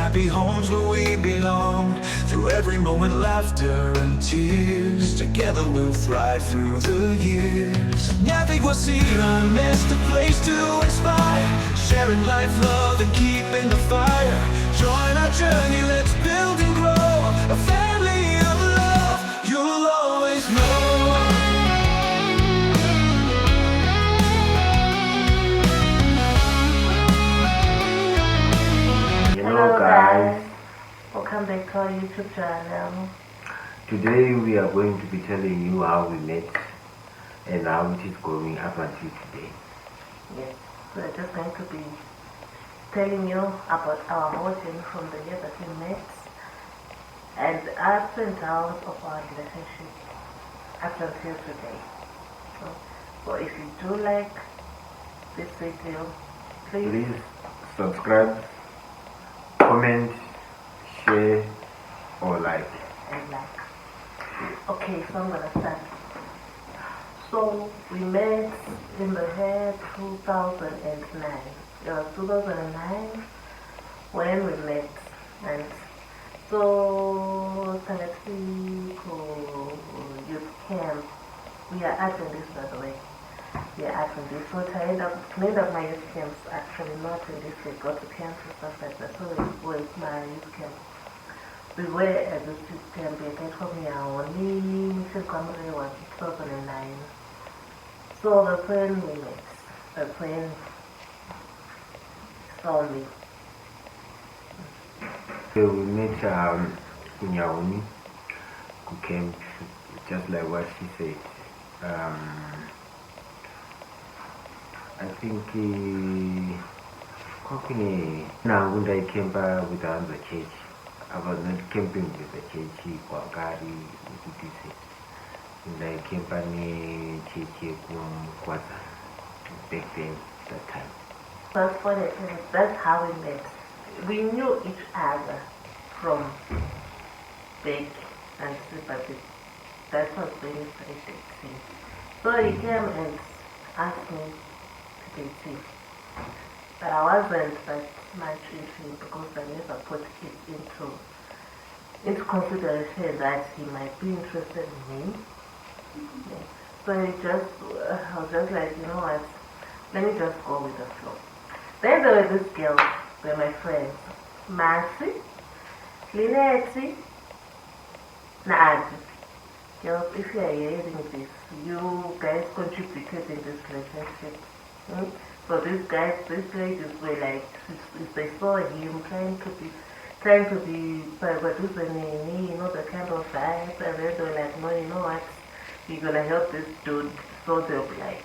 happy homes where we belong. Through every moment, laughter and tears, together we'll thrive through the years. Nyathi-Gwasira is the place to inspire, sharing life, love and keeping the fire. Join our journey, let's build and grow a family of love you'll always know. Hello guys, welcome back to our YouTube channel. Today we are going to be telling you how we met and how it is going up until today. Yes, we're just going to be telling you about our origin from the year that we met and the ups and downs of our relationship up until today. So if you do like this video, please subscribe, comment, share or like. And like. Okay, so I'm gonna start. So we met in the year 2009. It was 2009 when we met, and so Nyathi youth camp. We are Adventists, by the way. We are Adventists. So to end up my youth camps, actually not in this way, go to camps and stuff like that. So it was my youth camp. We were at this youth camp, we came from here only, Nyathi-Gwasira was 2009. So that's when we met. That's when he saw me. So we met in Yaomi, who came just like what she said. I think now when I came back with the church, I was not camping with the church, Kwakari, and I came back in church back then, that time. That's funny, that's how we met. We knew each other from big and sympathy. That was when we started dating. So he came and asked me to date him. But I wasn't that much into him because I never put it into consideration that he might be interested in me. Yeah. So I was just like, you know what, let me just go with the flow. Then there were these girls, they're my friends. Mercy, Linetti, Naadi. Girls, if you are hearing this, you guys contributed in this relationship. So these guys, these ladies were like, if they saw him trying to be producing me, you know, the kind of vibe, and then they were like, no, you know what, you're gonna help this dude. So they'll be like,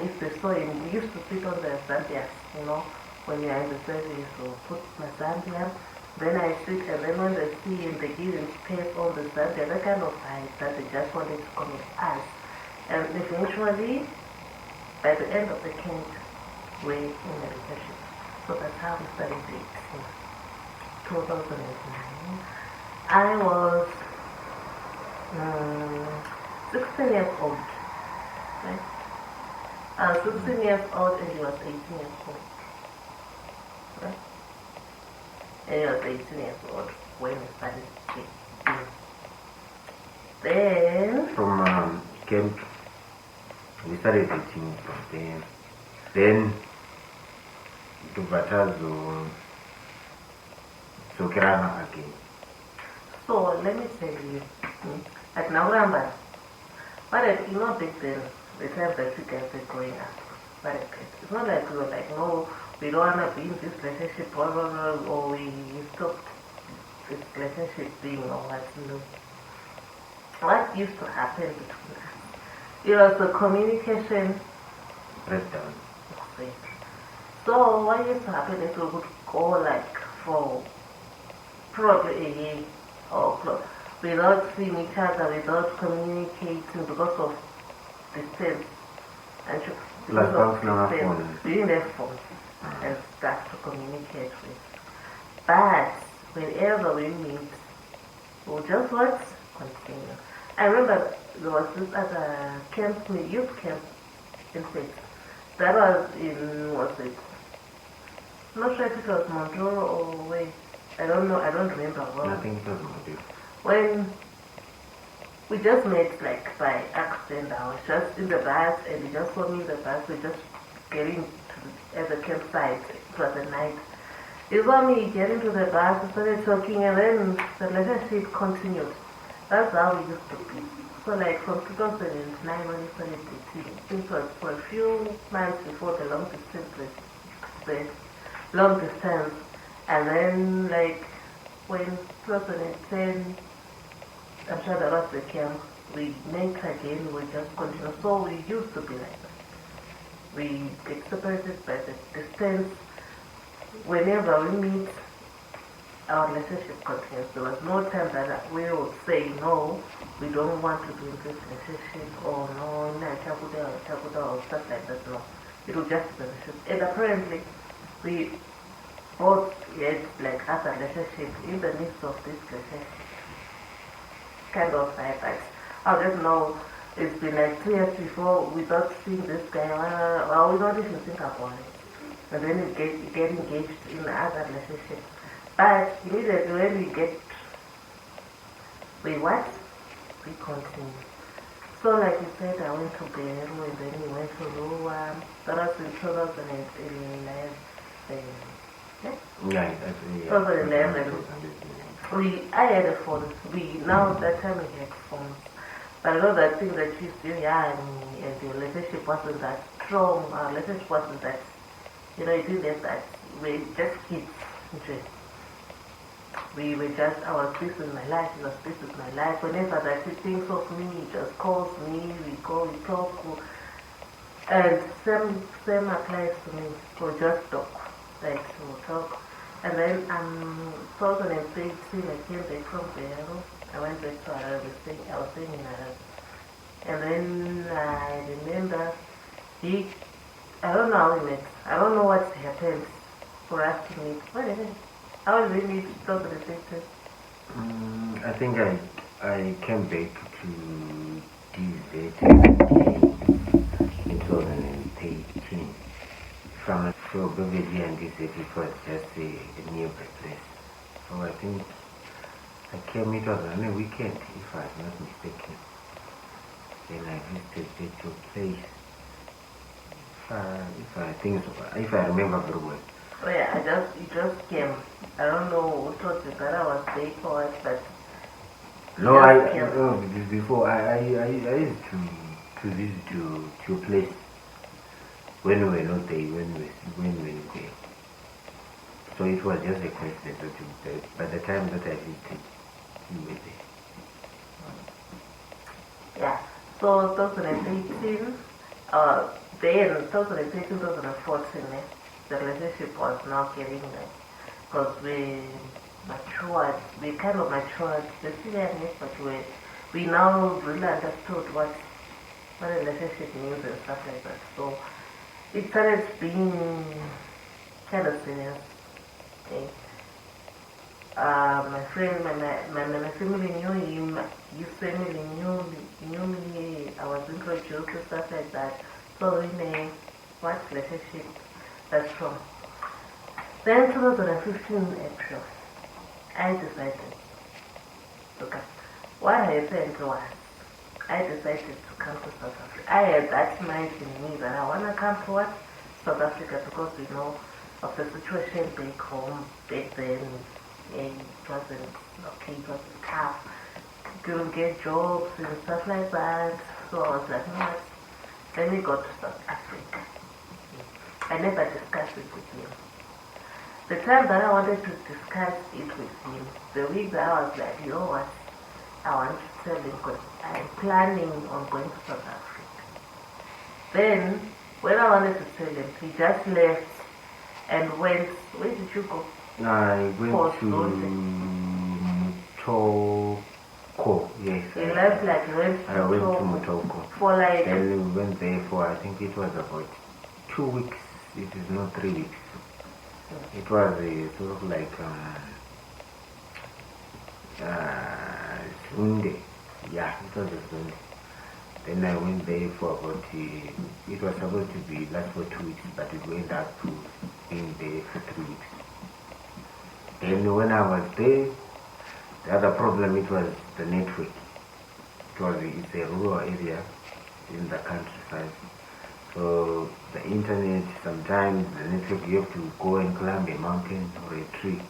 if they saw him, we used to sit on the Zambias, you know, when you're in the service, so put my Zambia, then I sit, and then when they see him, they give him space on the Zambia, that kind of vibe that they just wanted to come with us. And eventually, by the end of the camp, we're in a relationship. So that's how we started dating. 2009. I was 16 years old. Right? I was 16 years old and he was 18 years old. Right? And he was 18 years old when we started dating. Then From camp, we started dating from there. Then to Batazo, so Kirana again. So let me tell you, at Nauramba, but you know back then, the time that you guys were growing up, but it's not like we were like, no, we don't want to be in this relationship, or we stopped this relationship being or what, no. What used to happen between us? It was the communication Breakdown. So what used to happen is we would go like for probably a year or close without seeing each other, without communicating because of distance. And because of distance, we didn't have phones and stuff to communicate with. But whenever we meet, we'll just what? Continue. I remember there was this other camp, youth camp in fact. That was in, what's it? I'm not sure if it was Monroe or where. I don't know, I don't remember well. I think it was Model. When we just met like by accident, I was just in the bus and he just saw me in the bus. We just getting at the campsite. It was at night. He saw me getting to the bus, we started talking, and then the relationship continued. That's how we used to be. So like from 2009 when we started dating, it was for a few months before the long distance, and then like when 2010, I'm sure that was the camp, we met again, we just continued. So we used to be like that. We get separated by the distance. Whenever we meet, our relationship continues. There was no time that we would say, no, we don't want to be in this relationship, or no, or stuff like that. No, it was just a relationship. And apparently, we both had like other relationship in the midst of this relationship. Kind of like that. I just know it's been like 2 years before without seeing this guy. Well, we don't even think about it. And then we get engaged in other relationships. But immediately when we what? We continue. So like you said, I went to Beru and then we went to Rua. That was in 2011. Yeah, that's 2011. I had a phone. Now that time we had phones. But I know that thing that she's still young and the relationship wasn't that strong. Our relationship wasn't that, it didn't have that. We just kids. We were just, I was busy with my life, he was busy with my life. Whenever that he thinks of me, he just calls me, we go, we talk. And same applies to me. We'll just talk. Like, we'll talk. And then 2013, I came back from Beru. I went back to Arab. I was staying in Arab. And then I remember I don't know how we met. I don't know what happened for us to meet. What is it? How did we meet 2013? I think I came back to this in 2013. From so Beverly and this it was just a nearby place. So I think I came, it was on a weekend, if I'm not mistaken. Then I visited your place. If I remember very well. Oh yeah, you just came. I don't know what was it that I was there for it, but before I used to visit to your place when we were not there, when we were there. So it was just a coincidence that by the time that I visited, you were there. Yeah. So 2018, then 2013, 2014, the relationship was now getting like, because we matured, we kind of matured, the seriousness, but we now really understood what a relationship means and stuff like that. So it started being kind of serious. Okay. My friend, my family knew him, his family knew me, I was introduced to stuff like that. So in a what relationship that's from. Then 2015 April, I decided, okay, what happened was, I decided to come to South Africa. I had that mind in me that I want to come to what? South Africa, because we know of the situation back home, back then. It wasn't okay, it was tough. Couldn't get jobs and stuff like that. So I was like, no, let me go to South Africa. I never discussed it with him. The time that I wanted to discuss it with him, the week that I was like, you know what, I want to tell him because I'm planning on going to South Africa. Then, when I wanted to tell him, he just left and went, where did you go? I went to Mutoko, yes. He left like he went to I went to Mutoko. For like... Then we went there for, I think it was about 2 weeks. It is not 3 weeks. It was a sort of like Sunday. Yeah, it was a Sunday. Then I went there for about, it was supposed to be last for 2 weeks, but it went up to being there for 3 weeks. And when I was there, the other problem it was the network. It's a rural area in the countryside. So the internet, sometimes the network, you have to go and climb a mountain or a tree.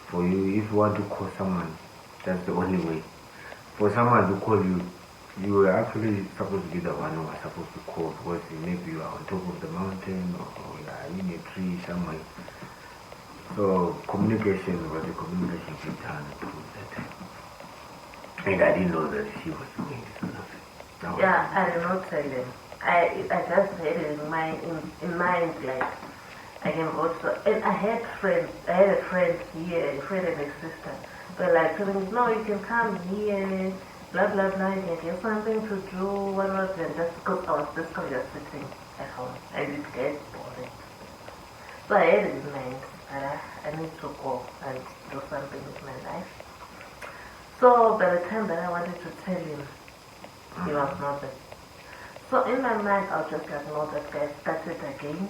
For you, if you want to call someone, that's the only way. For someone to call you, you were actually supposed to be the one who was supposed to call, because maybe you are on top of the mountain or you are in a tree somewhere. So communication was a communication return to that. And I didn't know that she was doing this. Yeah, I did not tell them. I just had it in mind, like I can go to, and I had a friend here, a friend and a sister. They're like telling me, no, you can come here, blah blah blah, you can get something to do, whatever, and just because I was just sitting at home, I did get bored. So I had it in mind that I need to go and do something with my life. So by the time that I wanted to tell him, he was not there. So in my mind, I was just like, no, that guy started again,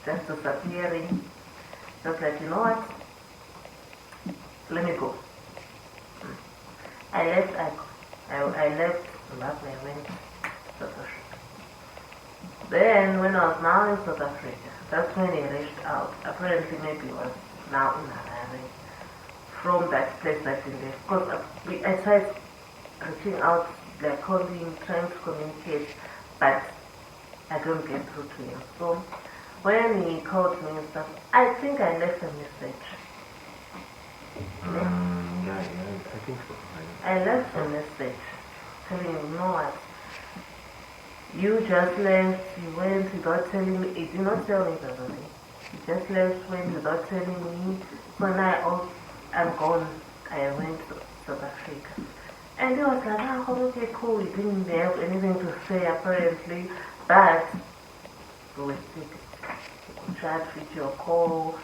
just disappearing. Just like, you know what? Let me go. I left. I left Zimbabwe. I went to South Africa. Then when I was now in South Africa, that's when he reached out. Apparently, maybe he was now in Harare from that place that he left. Because I tried reaching out, like calling, trying to communicate, but I don't get through to him. So when he called me and stuff, I think I left a message. Yeah, I think so. I left a message telling him, you know what? You just left, you went without telling me. He did not tell me the other day. You just left, went without telling me. When I'm gone, I went to South Africa. And he was like, oh, okay, cool. He didn't have anything to say apparently, but we were speaking. Chat, video call,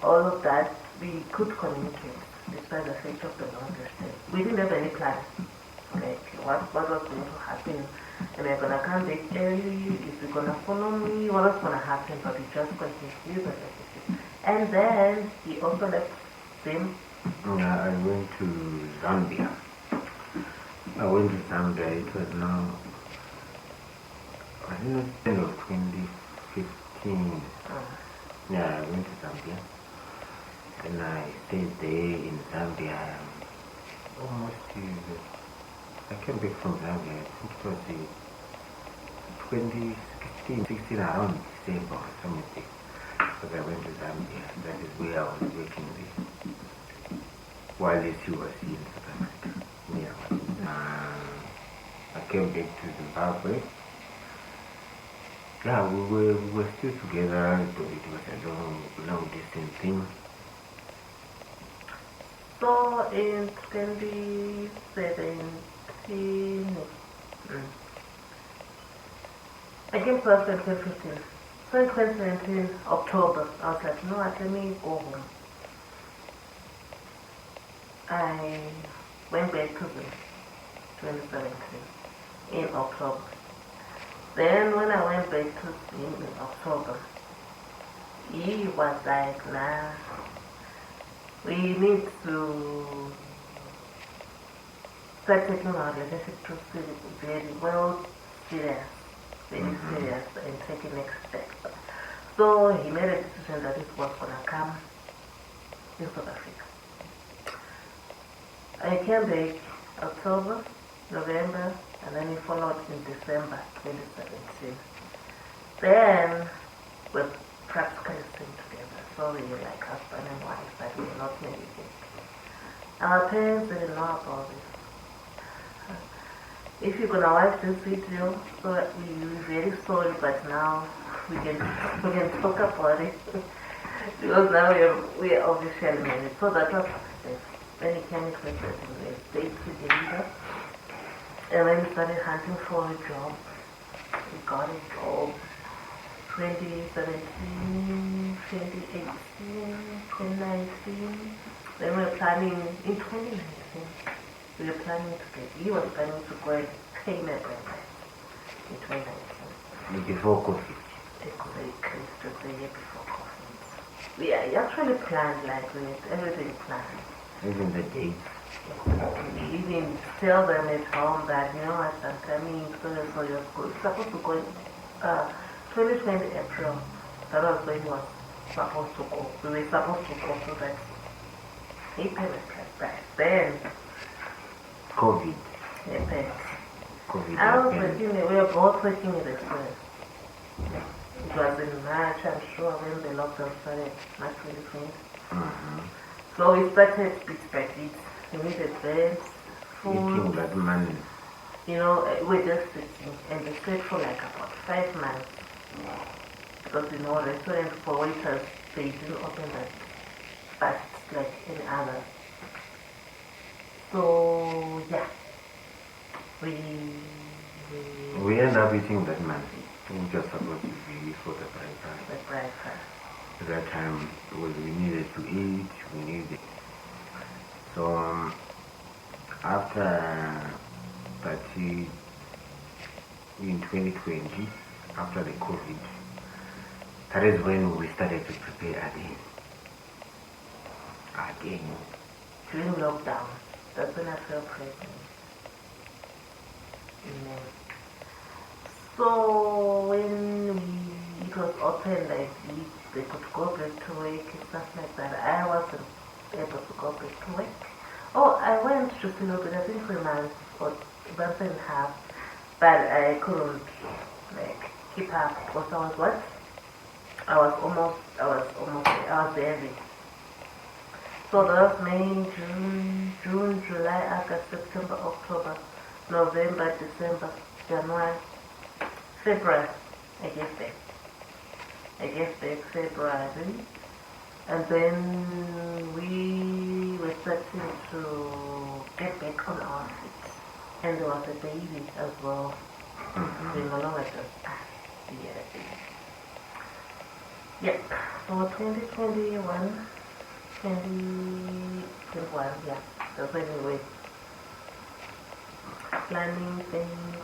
all of that. We could communicate despite the fact of the long distance. We didn't have any plan. Like what was going to happen? Am I gonna come back early? Is he gonna follow me? What was gonna happen? But we just continued the relationship. And then he also left them. Yeah, I went to Zambia. It was now, I think it was end of 2015. Yeah, I went to Zambia. And I stayed there in Zambia almost I came back from Zambia, I think it was 2016, around December or something. Because I went to Zambia. That is where I was working there. While she was in South Africa. Yeah. I came back to Zimbabwe. Yeah, we were still together, but it was a long distance thing. So in 2017, I came first in 2015. So in 2017, October, I was like, you know what, let me go home. I went back to the 2017 in October. Then when I went back to him in October, he was like, nah, we need to start taking our relationship to very well serious, very serious, and taking next steps. So he made a decision that it was going to come in South Africa. I came back October, November, and then he followed in December 2017. Then we're practically staying together. So we were like husband and wife, but we were not married yet. Our parents didn't know about this. If you're gonna watch this video, so we're very sorry, but now we can talk about it because now we're officially married. So that was success. When he came into the we stayed together, and then we started hunting for a job. We got a job 2017, 2018, 2019. Then we were planning in 2019. We were planning to get, he was planning to go and pay my grandparents in 2019. Before COVID. Exactly, just the year before COVID. we actually planned like with everything planned. Even the dates. We even tell them at home that, you know what, I'm coming because for your school. It's supposed to go in 2020 April. That was when he was supposed to go. We were supposed to go to that. He paid back then. COVID. He paid. COVID I was happened. working, we were both working in the school. It was in March, I'm sure, when the lockdown started, March 2020. So we started bit by bit. We needed beds, Eating food. that money. You know, we're just sitting and they stayed for like about 5 months. Because, you know, restaurants for waiters, they didn't open that fast like any other. So, yeah. We end up eating that money. Which was supposed to be used for the bride price. The bride price. At that time, we needed to eat, we needed. So, after 30, in 2020, after the COVID, that is when we started to prepare again. During lockdown, that's when I felt pregnant. Amen. So when it was open, like they could go back to work and stuff like that, I wasn't able to go back to work. Oh, I went to Philippines, I think for a month or month and a half, but I couldn't like keep up because I was what? I was there. So that was May, June, July, August, September, October, November, December, January, February. I gave back February, and then we were starting to get back on our feet, and there was a baby as well. We no longer just Yep. So 2021, yeah. That's when we were planning things.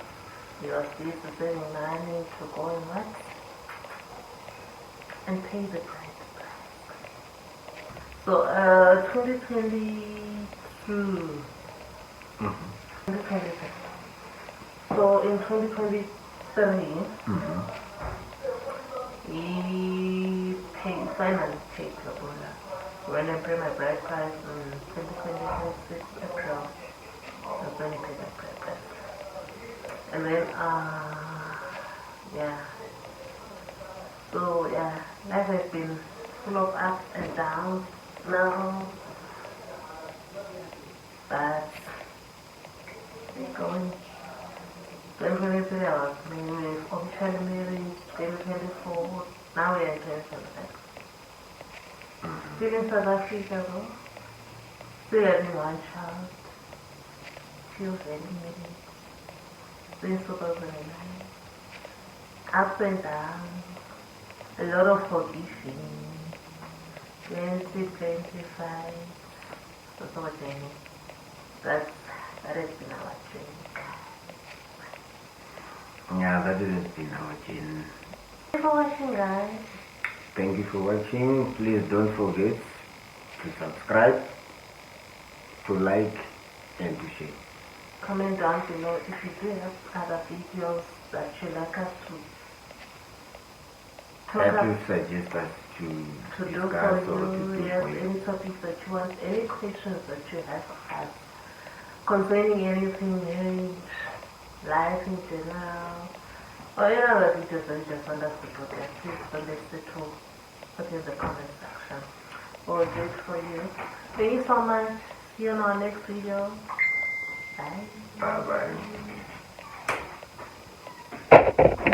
We were still saving money to go and what? And pay the price. So 2022. 2023. So in 2023, we finally paid the bonus. When I paid my bride price in 2026 April, that's when I paid my bride price. And then, yeah. So, yeah, life has been full of ups and downs now. But, we're going. 2023, I was officially married. 2024, now we are in 2025. Still in South Africa, though. Still having one child. Still very married. Since 2009. Ups and downs. A lot of forgiving. 2025. That's our journey. That has been our journey. Yeah, that has been our journey. Thank you for watching, guys. Thank you for watching. Please don't forget to subscribe, to like, and to share. Comment down below if you do have other videos that you like us to That will suggest us to do discuss for or to you. do Yes, for you. any topics that you want, any questions that you have for us concerning anything, marriage, life in general, or any other videos that you just want us to put there, please don't hesitate to put in the comment section. We'll do it for you. Thank you so much. See you on our next video. Bye. Bye bye.